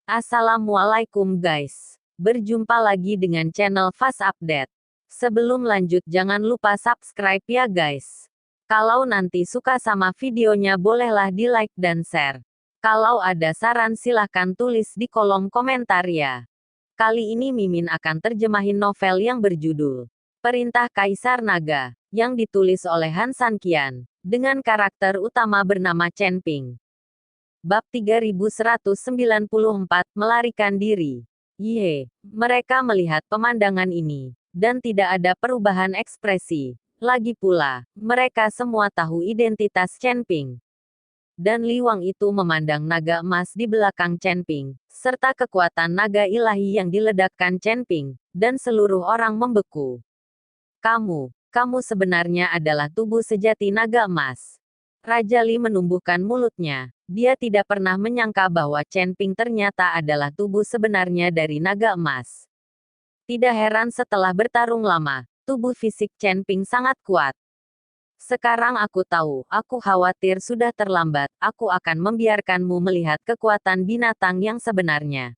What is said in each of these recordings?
Assalamualaikum guys. Berjumpa lagi dengan channel Fast Update. Sebelum lanjut jangan lupa subscribe ya guys. Kalau nanti suka sama videonya bolehlah di like dan share. Kalau ada saran silahkan tulis di kolom komentar ya. Kali ini Mimin akan terjemahin novel yang berjudul Perintah Kaisar Naga, yang ditulis oleh Han Sanqian, dengan karakter utama bernama Chen Ping. Bab 3194, Melarikan Diri. Mereka melihat pemandangan ini, dan tidak ada perubahan ekspresi. Lagi pula, mereka semua tahu identitas Chen Ping. Dan Liwang itu memandang naga emas di belakang Chen Ping, serta kekuatan naga ilahi yang diledakkan Chen Ping, dan seluruh orang membeku. Kamu sebenarnya adalah tubuh sejati naga emas. Raja Li menumbuhkan mulutnya. Dia tidak pernah menyangka bahwa Chen Ping ternyata adalah tubuh sebenarnya dari naga emas. Tidak heran setelah bertarung lama, tubuh fisik Chen Ping sangat kuat. Sekarang aku tahu, aku khawatir sudah terlambat, aku akan membiarkanmu melihat kekuatan binatang yang sebenarnya.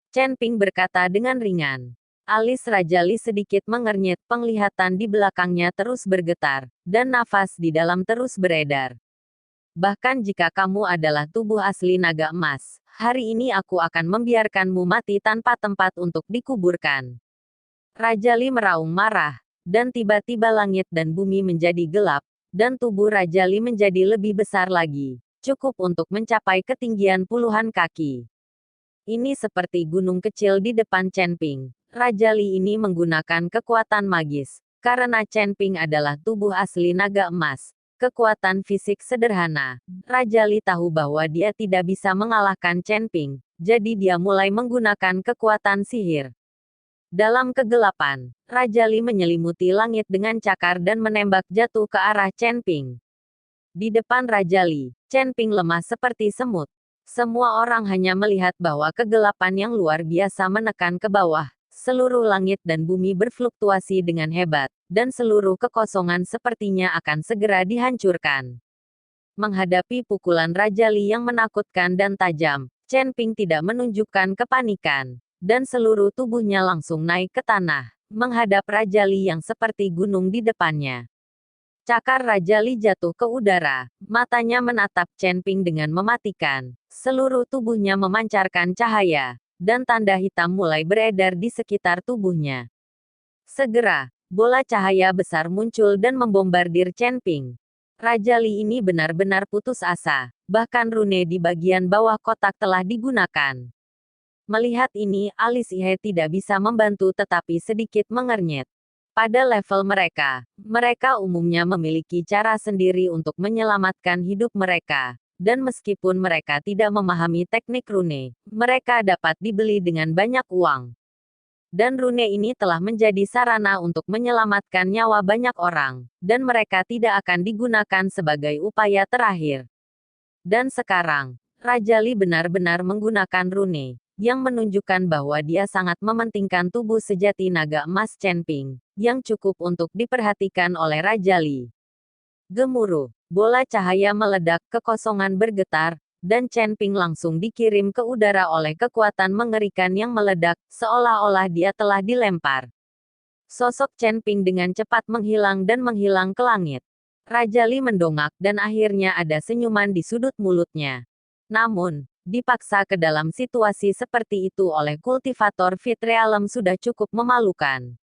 Chen Ping berkata dengan ringan. Alis Raja Li sedikit mengernyit, penglihatan di belakangnya terus bergetar, dan nafas di dalam terus beredar. Bahkan jika kamu adalah tubuh asli naga emas, hari ini aku akan membiarkanmu mati tanpa tempat untuk dikuburkan. Raja Li meraung marah, dan tiba-tiba langit dan bumi menjadi gelap, dan tubuh Raja Li menjadi lebih besar lagi, cukup untuk mencapai ketinggian puluhan kaki. Ini seperti gunung kecil di depan Chen Ping. Raja Li ini menggunakan kekuatan magis, karena Chen Ping adalah tubuh asli naga emas. Kekuatan fisik sederhana. Raja Li tahu bahwa dia tidak bisa mengalahkan Chen Ping, jadi dia mulai menggunakan kekuatan sihir. Dalam kegelapan, Raja Li menyelimuti langit dengan cakar dan menembak jatuh ke arah Chen Ping. Di depan Raja Li, Chen Ping lemah seperti semut. Semua orang hanya melihat bahwa kegelapan yang luar biasa menekan ke bawah. Seluruh langit dan bumi berfluktuasi dengan hebat, dan seluruh kekosongan sepertinya akan segera dihancurkan. Menghadapi pukulan Raja Li yang menakutkan dan tajam, Chen Ping tidak menunjukkan kepanikan, dan seluruh tubuhnya langsung naik ke tanah, menghadap Raja Li yang seperti gunung di depannya. Cakar Raja Li jatuh ke udara, matanya menatap Chen Ping dengan mematikan, seluruh tubuhnya memancarkan cahaya, dan tanda hitam mulai beredar di sekitar tubuhnya. Segera, bola cahaya besar muncul dan membombardir Chen Ping. Raja Li ini benar-benar putus asa, bahkan rune di bagian bawah kotak telah digunakan. Melihat ini, alis Ihe tidak bisa membantu tetapi sedikit mengernyit. Pada level mereka umumnya memiliki cara sendiri untuk menyelamatkan hidup mereka. Dan meskipun mereka tidak memahami teknik rune, mereka dapat dibeli dengan banyak uang. Dan rune ini telah menjadi sarana untuk menyelamatkan nyawa banyak orang, dan mereka tidak akan digunakan sebagai upaya terakhir. Dan sekarang, Raja Li benar-benar menggunakan rune, yang menunjukkan bahwa dia sangat mementingkan tubuh sejati naga emas Chen Ping, yang cukup untuk diperhatikan oleh Raja Li. Gemuruh. Bola cahaya meledak, kekosongan bergetar, dan Chen Ping langsung dikirim ke udara oleh kekuatan mengerikan yang meledak, seolah-olah dia telah dilempar. Sosok Chen Ping dengan cepat menghilang dan menghilang ke langit. Raja Li mendongak dan akhirnya ada senyuman di sudut mulutnya. Namun, dipaksa ke dalam situasi seperti itu oleh kultivator Fit Realm sudah cukup memalukan.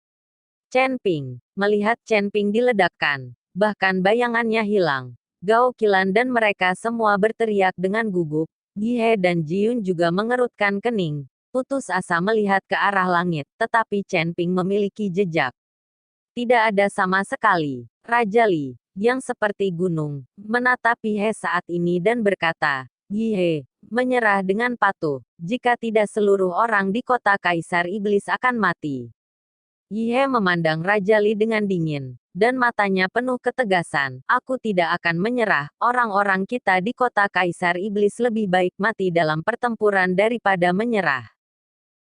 Chen Ping. Melihat Chen Ping diledakkan, bahkan bayangannya hilang. Gao Qilan dan mereka semua berteriak dengan gugup. Yihe dan Jiyun juga mengerutkan kening, putus asa melihat ke arah langit, tetapi Chen Ping memiliki jejak. Tidak ada sama sekali. Raja Li, yang seperti gunung, menatap Yihe saat ini dan berkata, Yihe, menyerah dengan patuh, jika tidak seluruh orang di kota Kaisar Iblis akan mati. Yihe memandang Raja Li dengan dingin, dan matanya penuh ketegasan. Aku tidak akan menyerah, orang-orang kita di kota Kaisar Iblis lebih baik mati dalam pertempuran daripada menyerah.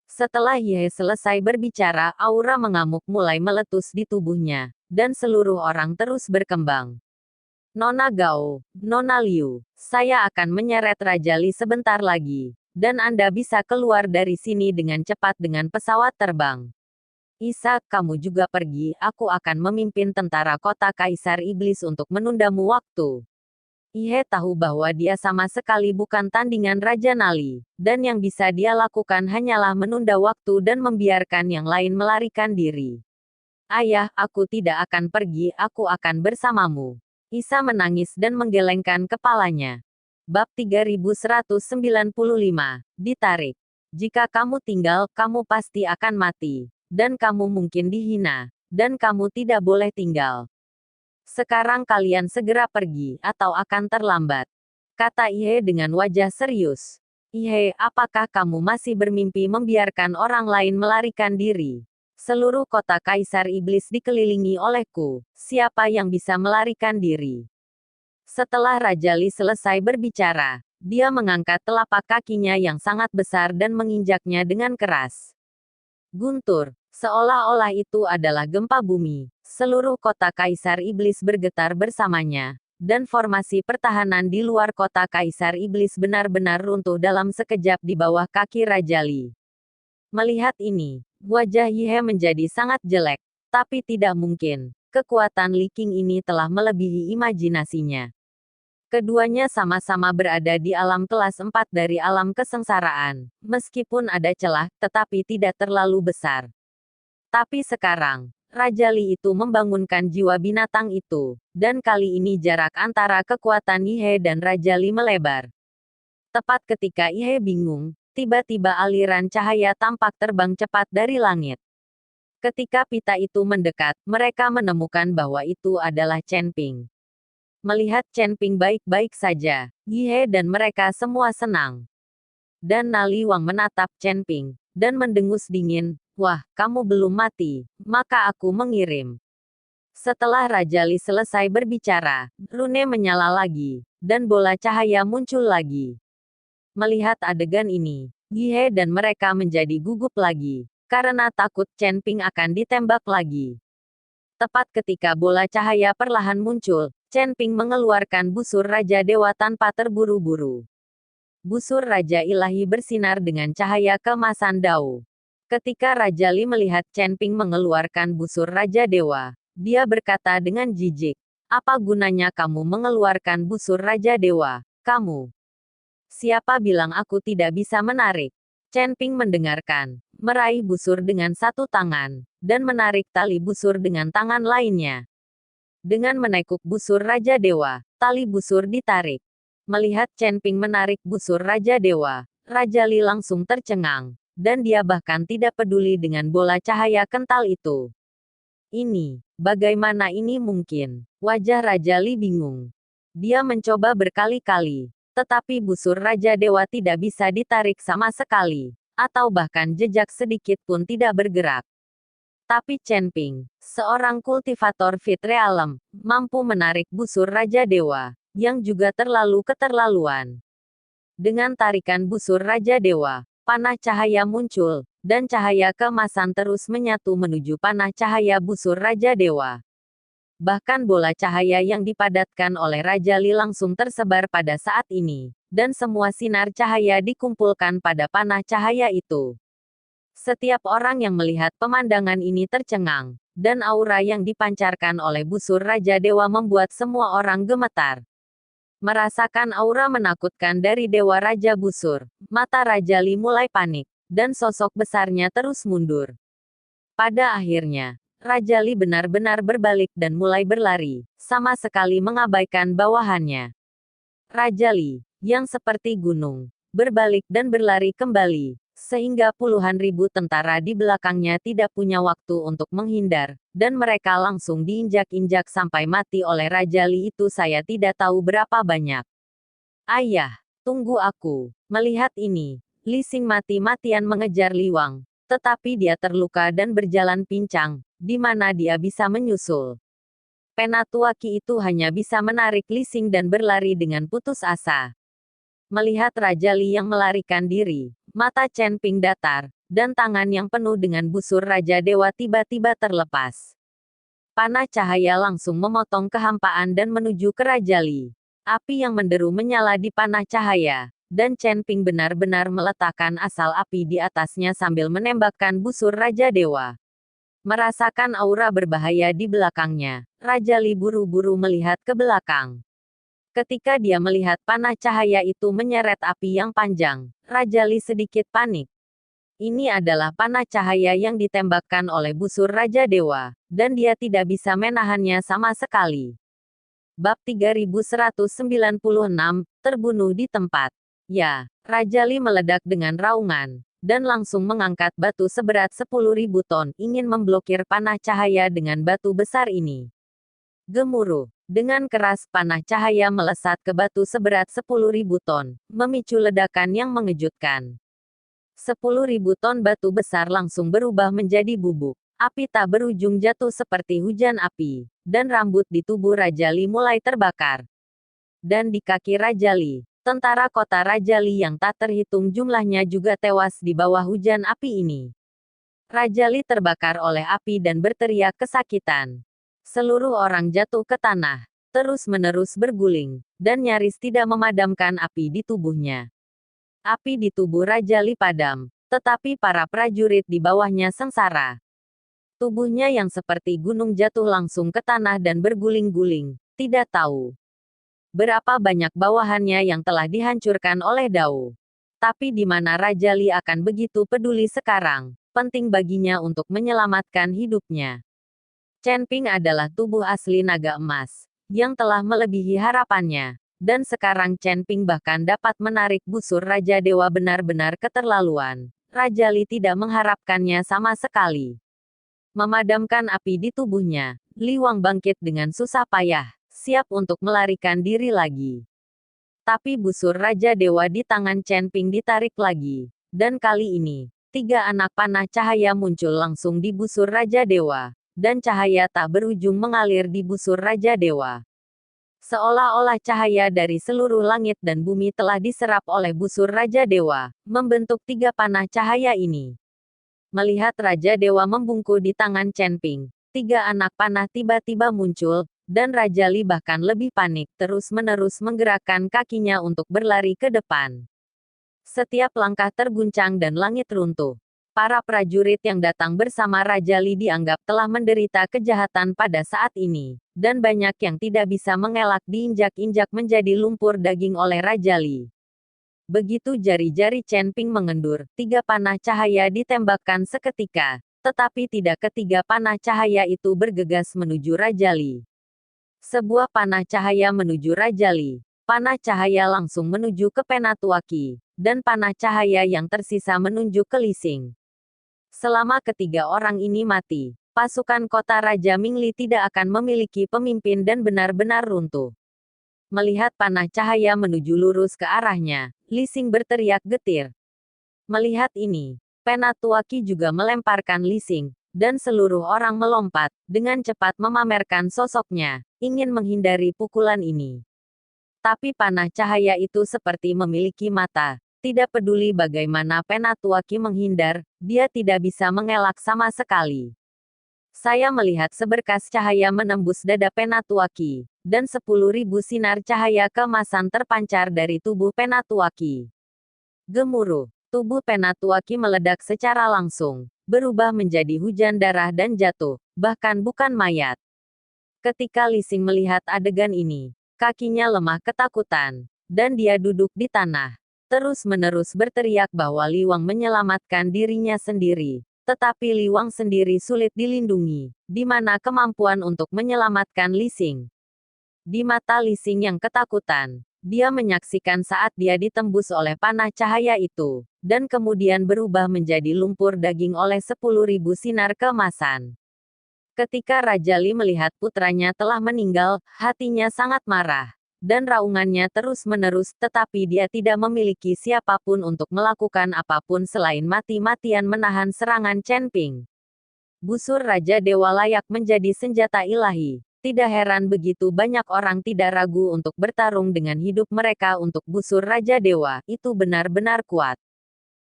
Setelah Yihe selesai berbicara, aura mengamuk mulai meletus di tubuhnya, dan seluruh orang terus berkembang. Nona Gao, Nona Liu, saya akan menyeret Raja Li sebentar lagi. dan Anda bisa keluar dari sini dengan cepat dengan pesawat terbang. Isa, kamu juga pergi, aku akan memimpin tentara kota Kaisar Iblis untuk menundamu waktu. Ihe tahu bahwa dia sama sekali bukan tandingan Raja Nali, dan yang bisa dia lakukan hanyalah menunda waktu dan membiarkan yang lain melarikan diri. Ayah, aku tidak akan pergi, aku akan bersamamu. Isa menangis dan menggelengkan kepalanya. Bab 3195, ditarik. Jika kamu tinggal, kamu pasti akan mati, dan kamu mungkin dihina, dan kamu tidak boleh tinggal. Sekarang kalian segera pergi, atau akan terlambat. Kata Ihe dengan wajah serius. Ihe, apakah kamu masih bermimpi membiarkan orang lain melarikan diri? Seluruh kota Kaisar Iblis dikelilingi olehku. Siapa yang bisa melarikan diri? Setelah Raja Li selesai berbicara, dia mengangkat telapak kakinya yang sangat besar dan menginjaknya dengan keras. Guntur, seolah-olah itu adalah gempa bumi. Seluruh kota Kaisar Iblis bergetar bersamanya, dan formasi pertahanan di luar kota Kaisar Iblis benar-benar runtuh dalam sekejap di bawah kaki Raja Li. Melihat ini, wajah Yihe menjadi sangat jelek, tapi tidak mungkin. Kekuatan Li Qing ini telah melebihi imajinasinya. Keduanya sama-sama berada di alam kelas 4 dari alam kesengsaraan, meskipun ada celah, tetapi tidak terlalu besar. Tapi sekarang, Raja Li itu membangunkan jiwa binatang itu, dan kali ini jarak antara kekuatan Yihe dan Raja Li melebar. Tepat ketika Yihe bingung, tiba-tiba aliran cahaya tampak terbang cepat dari langit. Ketika pita itu mendekat, mereka menemukan bahwa itu adalah Chen Ping. Melihat Chen Ping baik-baik saja, Yihe dan mereka semua senang. Dan Nali Wang menatap Chen Ping, dan mendengus dingin, "Wah, kamu belum mati, maka aku mengirim." Setelah Raja Li selesai berbicara, rune menyala lagi, dan bola cahaya muncul lagi. Melihat adegan ini, Yihe dan mereka menjadi gugup lagi, karena takut Chen Ping akan ditembak lagi. Tepat ketika bola cahaya perlahan muncul, Chen Ping mengeluarkan busur Raja Dewa tanpa terburu-buru. Busur Raja Ilahi bersinar dengan cahaya keemasan Dao. Ketika Raja Li melihat Chen Ping mengeluarkan busur Raja Dewa, dia berkata dengan jijik, "Apa gunanya kamu mengeluarkan busur Raja Dewa? Kamu? Siapa bilang aku tidak bisa menarik?" Chen Ping mendengarkan, meraih busur dengan satu tangan, dan menarik tali busur dengan tangan lainnya. Dengan menekuk busur Raja Dewa, tali busur ditarik. Melihat Chen Ping menarik busur Raja Dewa, Raja Li langsung tercengang, dan dia bahkan tidak peduli dengan bola cahaya kental itu. Ini, bagaimana ini mungkin? Wajah Raja Li bingung. Dia mencoba berkali-kali, tetapi busur Raja Dewa tidak bisa ditarik sama sekali, atau bahkan jejak sedikit pun tidak bergerak. Tapi Chen Ping, seorang kultivator Fit Realm, mampu menarik busur Raja Dewa, yang juga terlalu keterlaluan. Dengan tarikan busur Raja Dewa, panah cahaya muncul, dan cahaya keemasan terus menyatu menuju panah cahaya busur Raja Dewa. Bahkan bola cahaya yang dipadatkan oleh Raja Li langsung tersebar pada saat ini, dan semua sinar cahaya dikumpulkan pada panah cahaya itu. Setiap orang yang melihat pemandangan ini tercengang, dan aura yang dipancarkan oleh busur Raja Dewa membuat semua orang gemetar. Merasakan aura menakutkan dari Dewa Raja Busur, mata Raja Li mulai panik, dan sosok besarnya terus mundur. Pada akhirnya, Raja Li benar-benar berbalik dan mulai berlari, sama sekali mengabaikan bawahannya. Raja Li, yang seperti gunung, berbalik dan berlari kembali, sehingga puluhan ribu tentara di belakangnya tidak punya waktu untuk menghindar, dan mereka langsung diinjak-injak sampai mati oleh Raja Li itu. Saya tidak tahu berapa banyak. Ayah, tunggu aku. Melihat ini, Li Xing mati-matian mengejar Li Wang, tetapi dia terluka dan berjalan pincang, di mana dia bisa menyusul. Penatua Qi itu hanya bisa menarik Li Xing dan berlari dengan putus asa. Melihat Raja Li yang melarikan diri, mata Chen Ping datar, dan tangan yang penuh dengan busur Raja Dewa tiba-tiba terlepas. Panah cahaya langsung memotong kehampaan dan menuju ke Raja Li. Api yang menderu menyala di panah cahaya, dan Chen Ping benar-benar meletakkan asal api di atasnya sambil menembakkan busur Raja Dewa. Merasakan aura berbahaya di belakangnya, Raja Li buru-buru melihat ke belakang. Ketika dia melihat panah cahaya itu menyeret api yang panjang, Raja Li sedikit panik. Ini adalah panah cahaya yang ditembakkan oleh busur Raja Dewa, dan dia tidak bisa menahannya sama sekali. Bab 3196, terbunuh di tempat. Ya, Raja Li meledak dengan raungan, dan langsung mengangkat batu seberat 10.000 ton, ingin memblokir panah cahaya dengan batu besar ini. Gemuruh. Dengan keras panah cahaya melesat ke batu seberat 10.000 ton, memicu ledakan yang mengejutkan. 10.000 ton batu besar langsung berubah menjadi bubuk. Api tak berujung jatuh seperti hujan api, dan rambut di tubuh Raja Li mulai terbakar. Dan di kaki Raja Li, tentara kota Raja Li yang tak terhitung jumlahnya juga tewas di bawah hujan api ini. Raja Li terbakar oleh api dan berteriak kesakitan. Seluruh orang jatuh ke tanah, terus-menerus berguling, dan nyaris tidak memadamkan api di tubuhnya. Api di tubuh Raja Li padam, tetapi para prajurit di bawahnya sengsara. Tubuhnya yang seperti gunung jatuh langsung ke tanah dan berguling-guling, tidak tahu berapa banyak bawahannya yang telah dihancurkan oleh Dao. Tapi di mana Raja Li akan begitu peduli sekarang, penting baginya untuk menyelamatkan hidupnya. Chen Ping adalah tubuh asli naga emas, yang telah melebihi harapannya. Dan sekarang Chen Ping bahkan dapat menarik busur Raja Dewa benar-benar keterlaluan. Raja Li tidak mengharapkannya sama sekali. Memadamkan api di tubuhnya, Li Wang bangkit dengan susah payah, siap untuk melarikan diri lagi. Tapi busur Raja Dewa di tangan Chen Ping ditarik lagi. Dan kali ini, 3 anak panah cahaya muncul langsung di busur Raja Dewa. Dan cahaya tak berujung mengalir di busur Raja Dewa. Seolah-olah cahaya dari seluruh langit dan bumi telah diserap oleh busur Raja Dewa, membentuk 3 panah cahaya ini. Melihat Raja Dewa membungkuk di tangan Chen Ping, 3 anak panah tiba-tiba muncul, dan Raja Li bahkan lebih panik, terus-menerus menggerakkan kakinya untuk berlari ke depan. Setiap langkah terguncang dan langit runtuh. Para prajurit yang datang bersama Raja Li dianggap telah menderita kejahatan pada saat ini, dan banyak yang tidak bisa mengelak diinjak-injak menjadi lumpur daging oleh Raja Li. Begitu jari-jari Chen Ping mengendur, 3 panah cahaya ditembakkan seketika, tetapi tidak ketiga panah cahaya itu bergegas menuju Raja Li. Sebuah panah cahaya menuju Raja Li. Panah cahaya langsung menuju ke Penatuaki, dan panah cahaya yang tersisa menunjuk ke Li Xing. Selama ketiga orang ini mati, pasukan kota Raja Mingli tidak akan memiliki pemimpin dan benar-benar runtuh. Melihat panah cahaya menuju lurus ke arahnya, Li Xing berteriak getir. Melihat ini, Penatuaki juga melemparkan Li Xing, dan seluruh orang melompat, dengan cepat memamerkan sosoknya, ingin menghindari pukulan ini. Tapi panah cahaya itu seperti memiliki mata. Tidak peduli bagaimana Penatuaki menghindar, dia tidak bisa mengelak sama sekali. Saya melihat seberkas cahaya menembus dada Penatuaki, dan 10.000 sinar cahaya keemasan terpancar dari tubuh Penatuaki. Gemuruh, tubuh Penatuaki meledak secara langsung, berubah menjadi hujan darah dan jatuh, bahkan bukan mayat. Ketika Li Xing melihat adegan ini, kakinya lemah ketakutan, dan dia duduk di tanah. Terus-menerus berteriak bahwa Li Wang menyelamatkan dirinya sendiri, tetapi Li Wang sendiri sulit dilindungi, di mana kemampuan untuk menyelamatkan Li Xing. Di mata Li Xing yang ketakutan, dia menyaksikan saat dia ditembus oleh panah cahaya itu, dan kemudian berubah menjadi lumpur daging oleh 10.000 sinar keemasan. Ketika Raja Li melihat putranya telah meninggal, hatinya sangat marah. Dan raungannya terus-menerus, tetapi dia tidak memiliki siapapun untuk melakukan apapun selain mati-matian menahan serangan Chen Ping. Busur Raja Dewa layak menjadi senjata ilahi. Tidak heran begitu banyak orang tidak ragu untuk bertarung dengan hidup mereka untuk busur Raja Dewa, itu benar-benar kuat.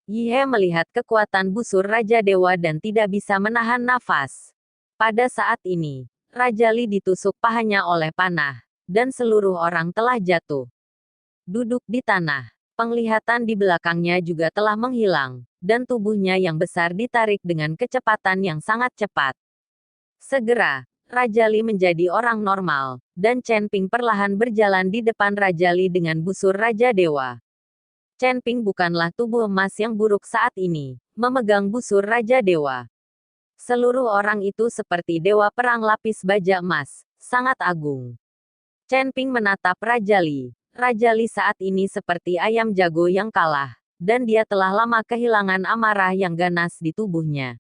Yi He melihat kekuatan busur Raja Dewa dan tidak bisa menahan nafas. Pada saat ini, Raja Li ditusuk pahanya oleh panah. Dan seluruh orang telah jatuh. Duduk di tanah. Penglihatan di belakangnya juga telah menghilang, dan tubuhnya yang besar ditarik dengan kecepatan yang sangat cepat. Segera, Raja Li menjadi orang normal, dan Chen Ping perlahan berjalan di depan Raja Li dengan busur Raja Dewa. Chen Ping bukanlah tubuh emas yang buruk saat ini, memegang busur Raja Dewa. Seluruh orang itu seperti dewa perang lapis baja emas, sangat agung. Chen Ping menatap Raja Li. Raja Li saat ini seperti ayam jago yang kalah, dan dia telah lama kehilangan amarah yang ganas di tubuhnya.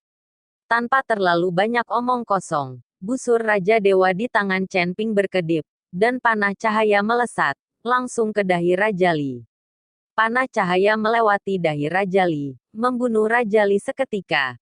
Tanpa terlalu banyak omong kosong, busur Raja Dewa di tangan Chen Ping berkedip, dan panah cahaya melesat, langsung ke dahi Raja Li. Panah cahaya melewati dahi Raja Li, membunuh Raja Li seketika,